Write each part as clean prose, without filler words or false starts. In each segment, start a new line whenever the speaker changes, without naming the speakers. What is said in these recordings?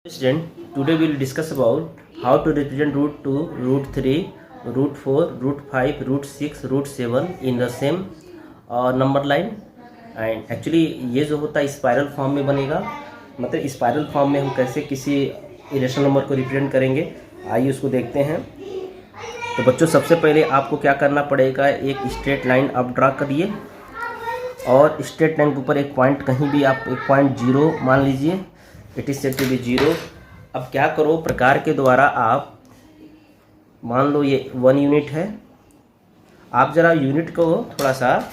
Student, today we will discuss about how to represent root 2, root 3, root 4, root 5, root 6, root 7 in the same number line. And actually ये जो होता है spiral form में बनेगा, मतलब spiral form में हम कैसे किसी इरेशनल नंबर को रिप्रेजेंट करेंगे, आइए उसको देखते हैं। तो बच्चों सबसे पहले आपको क्या करना पड़ेगा, एक स्ट्रेट लाइन आप ड्रा करिए और स्ट्रेट लाइन के ऊपर एक पॉइंट कहीं भी आप एक पॉइंट 0 मान लीजिए, it is set to be 0। अब क्या करो, प्रकार के द्वारा आप मान लो ये 1 यूनिट है, आप ज़रा यूनिट को थोड़ा सा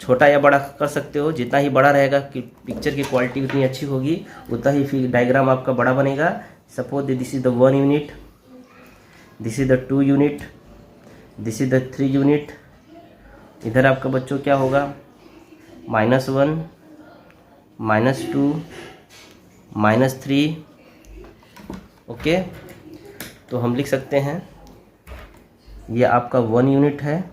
छोटा या बड़ा कर सकते हो। जितना ही बड़ा रहेगा कि पिक्चर की क्वालिटी उतनी अच्छी होगी, उतना ही फिर डायग्राम आपका बड़ा बनेगा। Suppose this is the 1 unit, this is the 2 unit, this is the 3 unit. इधर आपका बच्चों क्या होगा, -1, -2, -3। ओके, तो हम लिख सकते हैं ये आपका 1 यूनिट है,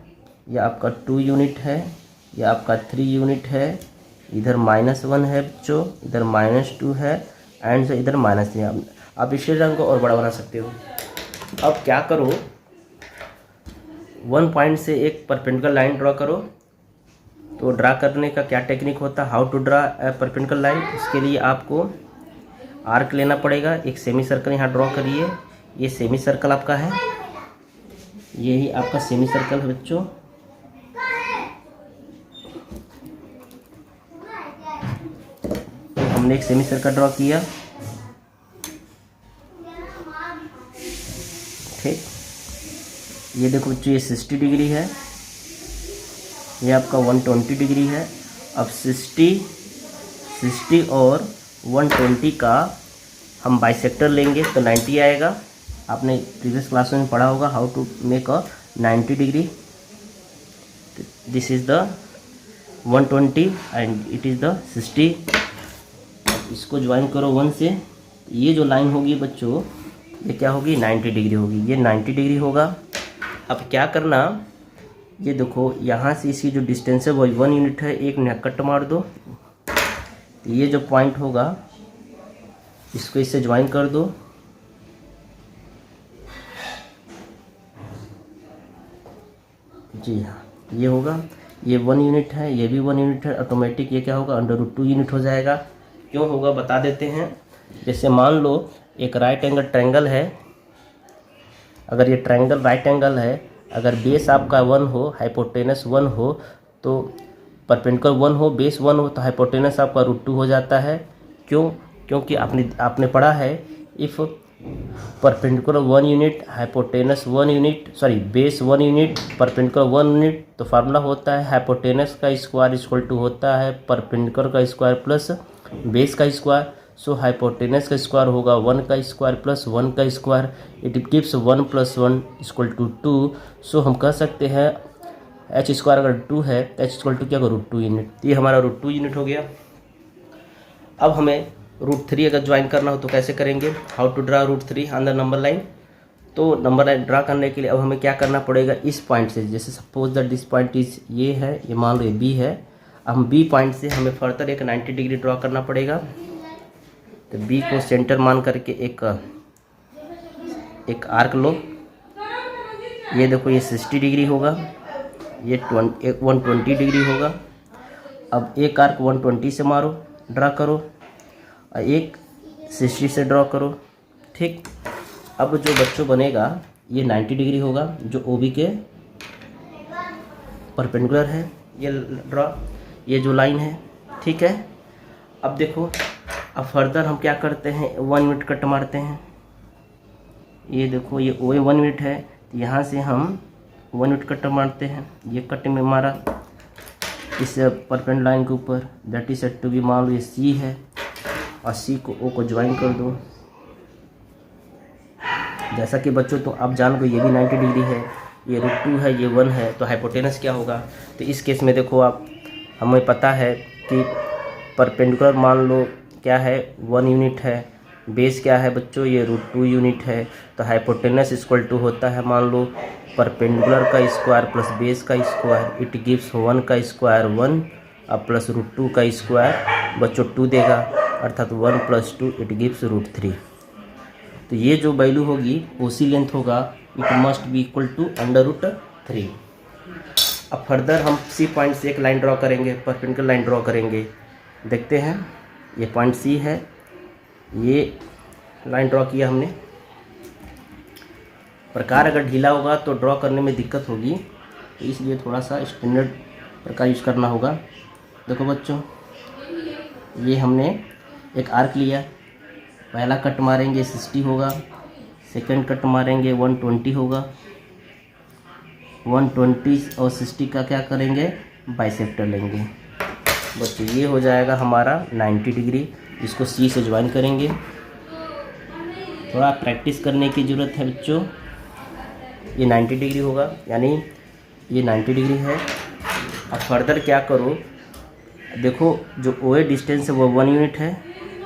ये आपका 2 यूनिट है, ये आपका 3 यूनिट है। इधर -1 है बच्चों, इधर -2 है एंड से इधर -3। आप इस रंग को और बड़ा बना सकते हो। अब क्या करो, 1 पॉइंट से एक परपेंडिकुलर लाइन ड्रॉ करो। तो ड्रा करने का क्या टेक्निक होता है, how to draw a perpendicular line. इसके लिए आपको आर्क लेना पड़ेगा, एक सेमी सर्कल यहाँ ड्रॉ करिए। ये सेमी सर्कल आपका है, यही आपका सेमी सर्कल है बच्चों। तो हमने एक सेमी सर्कल ड्रॉ किया, ठीक। ये देखो बच्चों, ये 60 डिग्री है, ये आपका 120 डिग्री है। अब 60 और 120 का हम बाइसेक्टर लेंगे तो 90 आएगा। आपने प्रीवियस क्लास में पढ़ा होगा how to make a 90 degree. This is the 120 and it is the 60। इसको ज्वाइन करो 1 से, ये जो लाइन होगी बच्चों ये क्या होगी, 90 डिग्री होगी। ये 90 डिग्री होगा। अब क्या करना, ये देखो यहाँ से इसकी जो डिस्टेंस है वो 1 यूनिट है, एक ने कट मार दो। तो ये जो पॉइंट होगा इसको इससे ज्वाइन कर दो। जी हाँ, ये होगा, ये 1 यूनिट है, ये भी 1 यूनिट है। ऑटोमेटिक ये क्या होगा, √2 यूनिट हो जाएगा। क्यों होगा बता देते हैं। जैसे मान लो एक राइट एंगल ट्रायंगल है, अगर ये ट्रायंगल राइट एंगल है, अगर बेस आपका 1 हो, हाइपोटेनस 1 हो, तो परपेंडिकुलर 1 हो, बेस 1 हो, तो हाइपोटेनस आपका √2 हो जाता है। क्यों, क्योंकि आपने पढ़ा है if perpendicular 1 unit, hypotenuse 1 unit, sorry base 1 unit, perpendicular 1 unit, तो फार्मूला होता है हाइपोटेनस का स्क्वायर इक्वल टू होता है परपेंडिकुलर का स्क्वायर प्लस बेस का स्क्वायर। सो हाइपोटेनस का स्क्वायर होगा 1 का स्क्वायर प्लस 1 का स्क्वायर। It gives 1 + 1 = 2। सो हम कह सकते हैं h स्क्वायर अगर 2 है तो h = क्या होगा, √2 यूनिट। ये हमारा √2 यूनिट हो गया। अब हमें √3 अगर ज्वाइन करना हो तो कैसे करेंगे, how to draw √3 on the number line. तो नंबर लाइन ड्रा करने के लिए अब हमें क्या करना पड़ेगा, इस पॉइंट से, जैसे suppose that this point is ये है, ये मान लो ये B है। अब हम B पॉइंट से हमें फर्दर एक 90 डिग्री ड्रॉ करना पड़ेगा। तो B को सेंटर मान करके एक आर्क लो। ये देखो ये 60 डिग्री होगा, ये 120 डिग्री होगा। अब एक आर्क 120 से मारो, ड्रा करो, और एक 60 से ड्रॉ करो, ठीक। अब जो बच्चों बनेगा ये 90 डिग्री होगा, जो OB के परपेंडिकुलर है। ये ड्रॉ, ये जो लाइन है, ठीक है। अब देखो, अब फर्दर हम क्या करते हैं, 1 यूनिट कट मारते हैं। ये देखो ये 1 यूनिट है, यहाँ से हम 1 यूनिट कट मारते हैं। ये कट में मारा इस परपेंडिकुलर लाइन के ऊपर, that is set to be, मान लो ये C है और C को O को ज्वाइन कर दो। जैसा कि बच्चों तो आप जान लो ये भी 90 डिग्री है, ये √2 है, ये 1 है, तो हाइपोटेनस क्या होगा। तो इस केस में देखो आप, हमें पता है कि परपेंडिकुलर मान लो क्या है, 1 यूनिट है, बेस क्या है बच्चों, ये √2 यूनिट है। तो हाइपोटेनस इक्वल टू होता है मान लो परपेंडिकुलर का स्क्वायर प्लस बेस का स्क्वायर। इट गिव्स 1 का स्क्वायर 1 अब प्लस √2 का स्क्वायर बच्चों 2 देगा। अर्थात 1 + 2 इट गिव्स √3। तो ये जो वैल्यू होगी ओसी लेंथ होगा it must be equal to √3। अब फर्दर हम सी पॉइंट से एक लाइन ड्रॉ करेंगे, परपेंडिकुलर लाइन ड्रॉ करेंगे। देखते हैं, ये पॉइंट सी है, ये लाइन ड्रॉ किया हमने। प्रकार अगर ढीला होगा तो ड्रॉ करने में दिक्कत होगी, तो इसलिए थोड़ा सा स्टैंडर्ड प्रकार यूज़ करना होगा। देखो बच्चों, ये हमने एक आर्क लिया, पहला कट मारेंगे 60 होगा, सेकंड कट मारेंगे 120 होगा, 120 और 60 का क्या करेंगे, बाइसेक्टर लेंगे। बच्चों ये हो जाएगा हमारा 90 डिग्री। इसको सी से ज्वाइन करेंगे। थोड़ा प्रैक्टिस करने की ज़रूरत है बच्चों। ये 90 डिग्री होगा, यानी ये 90 डिग्री है। अब फर्दर क्या करो, देखो जो ओ ए डिस्टेंस है वो 1 यूनिट है,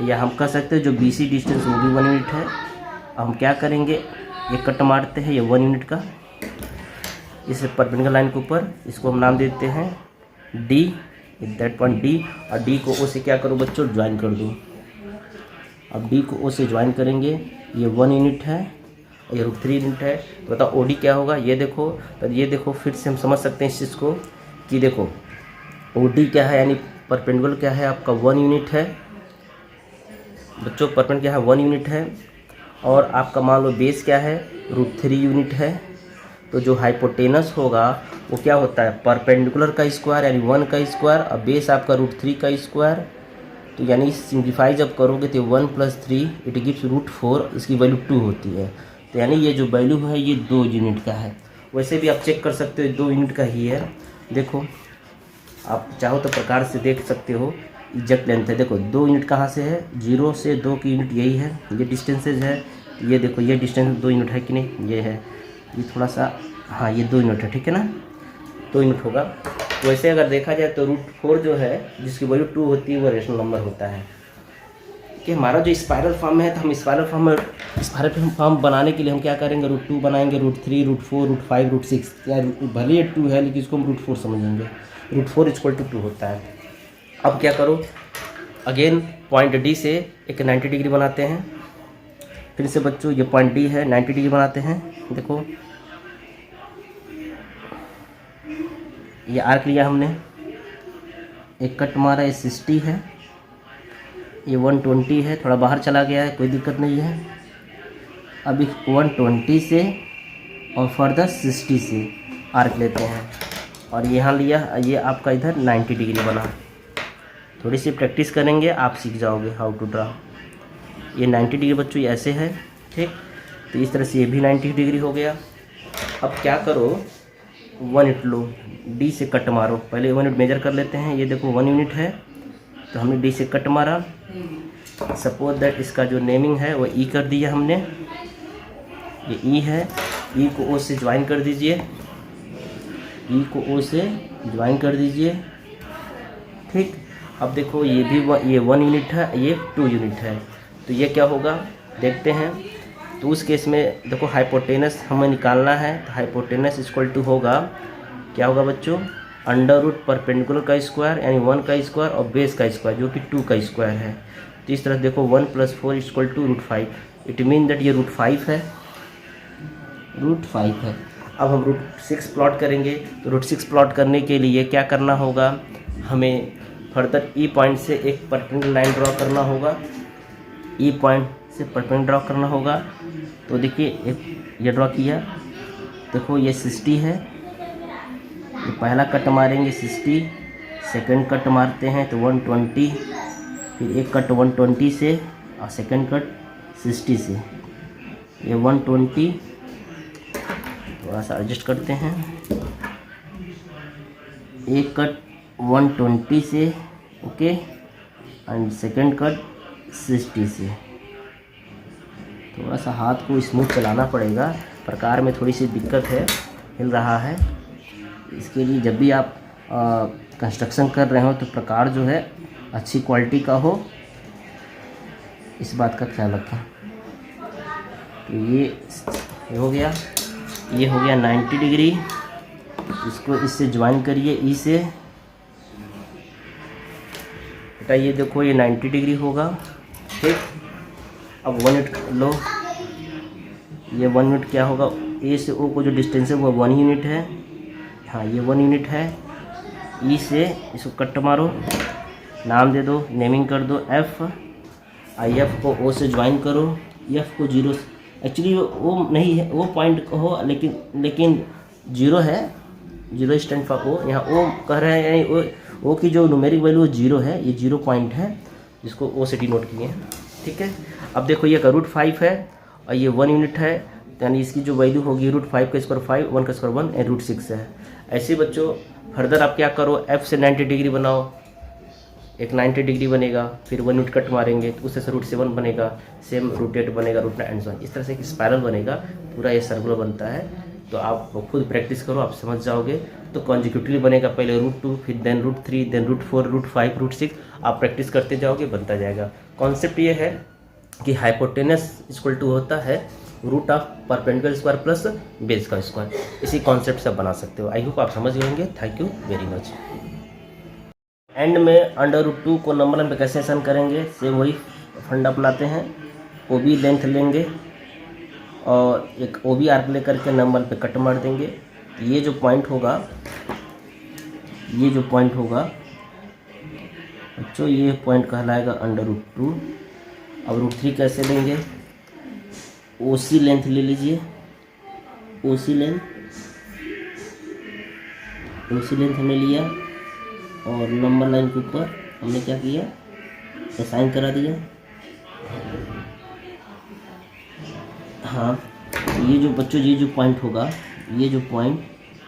या हम कह सकते हैं जो बी सी डिस्टेंस वो भी 1 यूनिट है। अब हम क्या करेंगे, ये कट मारते हैं, ये 1 यूनिट का, इस परपेंडिकुलर लाइन के ऊपर, इसको हम नाम देते हैं डी, दैट पॉइंट डी। और डी को ओ से क्या करो बच्चों, ज्वाइन कर दो। अब डी को ओ से ज्वाइन करेंगे, ये 1 यूनिट है, ये √3 यूनिट है। तो बताओ ओ डी क्या होगा, ये देखो। तो ये देखो फिर से हम समझ सकते हैं इस चीज़ को कि देखो ओ डी क्या है, यानी परपेंडिकुलर क्या है आपका 1 यूनिट है बच्चों, परपेंडिकुलर क्या है 1 यूनिट है। और आपका मान लो बेस क्या है, √3 यूनिट है। तो जो हाइपोटेनस होगा वो क्या होता है, परपेंडिकुलर का स्क्वायर यानी 1 का स्क्वायर, और बेस आपका √3 का स्क्वायर। तो यानी सिंप्लीफाई जब करोगे तो 1 + 3 इट गिव्स √4, इसकी वैल्यू 2 होती है। तो यानी ये जो वैल्यू है ये 2 यूनिट का है। वैसे भी आप चेक कर सकते हो 2 यूनिट का ही है। देखो आप चाहो तो प्रकार से देख सकते हो, एग्जैक्ट लेंथ है। देखो 2 यूनिट कहाँ से है, 0 से 2 की यूनिट यही है, ये डिस्टेंसेज है। ये देखो ये डिस्टेंस 2 यूनिट है कि नहीं, ये है, ये थोड़ा सा, हाँ ये 2 यूनिट है, ठीक है ना, 2 यूनिट होगा। तो वैसे अगर देखा जाए तो √4 जो है जिसकी वैल्यू 2 होती है वो रेशनल नंबर होता है। कि हमारा जो स्पाइरल फॉर्म है, तो हम स्पाइरल फॉर्म बनाने के लिए हम क्या करेंगे, √2 बनाएंगे, √3, √4, √5, √6, या भले ये 2 है लेकिन इसको हम √4 समझेंगे। √4 = 2 होता है। अब क्या करो, अगेन पॉइंट डी से एक 90 डिग्री बनाते हैं। फिर से बच्चों ये पॉइंट डी है, 90 डिग्री बनाते हैं। देखो ये आर्क लिया हमने, एक कट मारा, ये 60 है, ये 120 है, थोड़ा बाहर चला गया है, कोई दिक्कत नहीं है। अब 120 से और फर्दर 60 से आर्क लेते हैं, और यहाँ लिया, ये आपका इधर 90 डिग्री बना। थोड़ी सी प्रैक्टिस करेंगे आप सीख जाओगे हाउ टू ड्रा। ये 90 डिग्री बच्चों ये ऐसे है, ठीक। तो इस तरह से ये भी 90 डिग्री हो गया। अब क्या करो, 1 यूनिट लो, डी से कट मारो। पहले 1 यूनिट मेजर कर लेते हैं। ये देखो 1 यूनिट है, तो हमने डी से कट मारा। सपोज दैट इसका जो नेमिंग है वो ई कर दिया हमने, ये ई है। ई को ओ से ज्वाइन कर दीजिए, ई को ओ से ज्वाइन कर दीजिए, ठीक। अब देखो ये भी ये 1 यूनिट है, ये 2 यूनिट है। तो ये क्या होगा देखते हैं। तो उस केस में देखो हाइपोटेनस हमें निकालना है, तो हाइपोटेनस = होगा, क्या होगा बच्चों, √ परपेंडिकुलर का स्क्वायर यानी 1 का स्क्वायर और बेस का स्क्वायर जो कि 2 का स्क्वायर है। तो इस तरह देखो 1 + 4 = √5। इट मीन दैट ये √5 है, √5 है। अब हम √6 प्लॉट करेंगे। तो √6 प्लॉट करने के लिए क्या करना होगा, हमें फर्दर ई पॉइंट से एक परपेंडिकुलर लाइन ड्रॉ करना होगा, ई पॉइंट से परपेंडिकुलर ड्रॉ करना होगा। तो देखिए एक ये ड्रॉ किया, देखो ये 60 है, तो पहला कट मारेंगे 60, सेकंड कट मारते हैं तो 120, फिर एक कट 120 से और सेकंड कट 60 से, ये 120, थोड़ा सा एडजस्ट करते हैं, एक कट 120 से, ओके, एंड सेकंड कट 60 से। थोड़ा सा हाथ को स्मूथ चलाना पड़ेगा, प्रकार में थोड़ी सी दिक्कत है, हिल रहा है। इसके लिए जब भी आप कंस्ट्रक्शन कर रहे हो तो प्रकार जो है अच्छी क्वालिटी का हो, इस बात का ख्याल रखें। तो ये हो गया, ये हो गया 90 डिग्री। इसको इससे ज्वाइन करिए ई से, बेटा ये देखो ये 90 डिग्री होगा। ठीक। अब 1 यूनिट लो, ये 1 यूनिट क्या होगा, ए से ओ को जो डिस्टेंस है वो 1 यूनिट है। हाँ ये 1 यूनिट है। ई से इसको कट मारो, नाम दे दो, नेमिंग कर दो एफ। आई एफ को ओ से ज्वाइन करो, एफ को 0, एक्चुअली वो नहीं है, वो पॉइंट हो, लेकिन 0 है, 0 स्टैंड फॉर ओ। यहाँ ओ कह रहे हैं, यानी ओ की जो न्यूमेरिक वैल्यू 0 है, ये 0 पॉइंट है, जिसको ओ से डिनोट किए हैं। ठीक है। अब देखो ये का √5 है और ये 1 यूनिट है, यानी इसकी जो वैल्यू होगी √5 का स्क्वायर 5, 1 का स्क्वायर 1 एंड √6 है। ऐसे बच्चों फर्दर आप क्या करो, एफ से 90 डिग्री बनाओ, एक 90 डिग्री बनेगा, फिर 1 यूनिट कट मारेंगे तो उससे √7 बनेगा, सेम √8 बनेगा, √9 एंड सो ऑन। इस तरह से एक स्पाइरल बनेगा, पूरा ये सर्कुलर बनता है। तो आप खुद प्रैक्टिस करो, आप समझ जाओगे। तो कॉन्जिक्यूटिवली बनेगा, पहले √2, फिर देन √3, देन √4, √5, √6, आप प्रैक्टिस करते जाओगे, बनता जाएगा। कॉन्सेप्ट ये है कि हाइपोटेनस इक्वल टू होता है root of perpendicular square plus base का स्क्वायर। इसी कॉन्सेप्ट से बना सकते हो। आई होप आप समझ गए होंगे। Thank you very much. And में √2 को नंबर लाइन पे कैसे असाइन करेंगे, सेम वही फंडा अपनाते हैं। ओ बी लेंथ लेंगे और एक ओ बी आर्क लेकर के नंबर पे कट मार देंगे। ये जो पॉइंट होगा, बच्चों ये पॉइंट कहलाएगा √2। अब √3 कैसे लेंगे, ओ सी लेंथ ले लीजिए, ओ सी लेंथ हमने लिया और नंबर लाइन के ऊपर हमने क्या किया, असाइन करा दिया। हाँ ये जो बच्चों ये जो पॉइंट होगा, ये जो पॉइंट,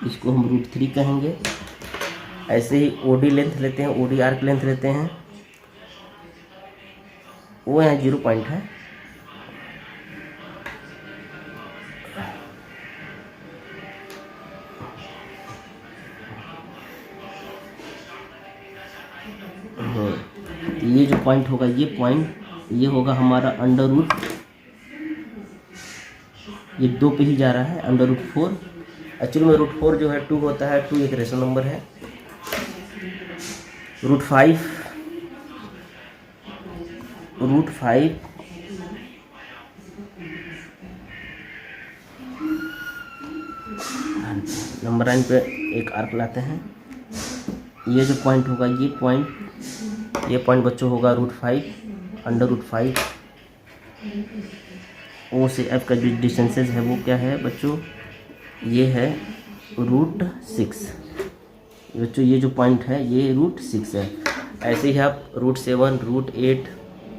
इसको हम √3 कहेंगे। ऐसे ही ओडी लेंथ लेते हैं, ओडी आर्क लेंथ लेते हैं, वो यहाँ 0 पॉइंट है। ये जो पॉइंट होगा, ये पॉइंट ये होगा हमारा √, ये 2 पे ही जा रहा है, √4। एक्चुअली में √4 जो है 2 होता है, 2 एक रेशनल नंबर है। √5 नंबर लाइन पे एक आर्क लाते हैं। ये जो पॉइंट होगा, ये पॉइंट बच्चों होगा √5, √5। ओ से एफ का जो डिस्टेंसेज है वो क्या है बच्चों, ये है √6। बच्चों ये जो पॉइंट है ये √6 है। ऐसे ही आप √7, √8,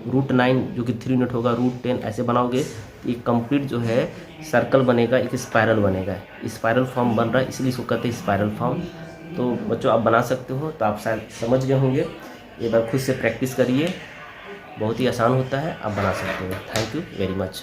√9 जो कि 3 यूनिट होगा, √10 ऐसे बनाओगे। ये कंप्लीट जो है सर्कल बनेगा, एक स्पाइरल बनेगा। स्पाइरल फॉर्म बन रहा है, इसलिए इसको कहते हैं स्पाइरल फॉर्म। तो बच्चों आप बना सकते हो, तो आप शायद समझ गए होंगे। एक बार खुद से प्रैक्टिस करिए, बहुत ही आसान होता है, आप बना सकते हो। Thank you very much.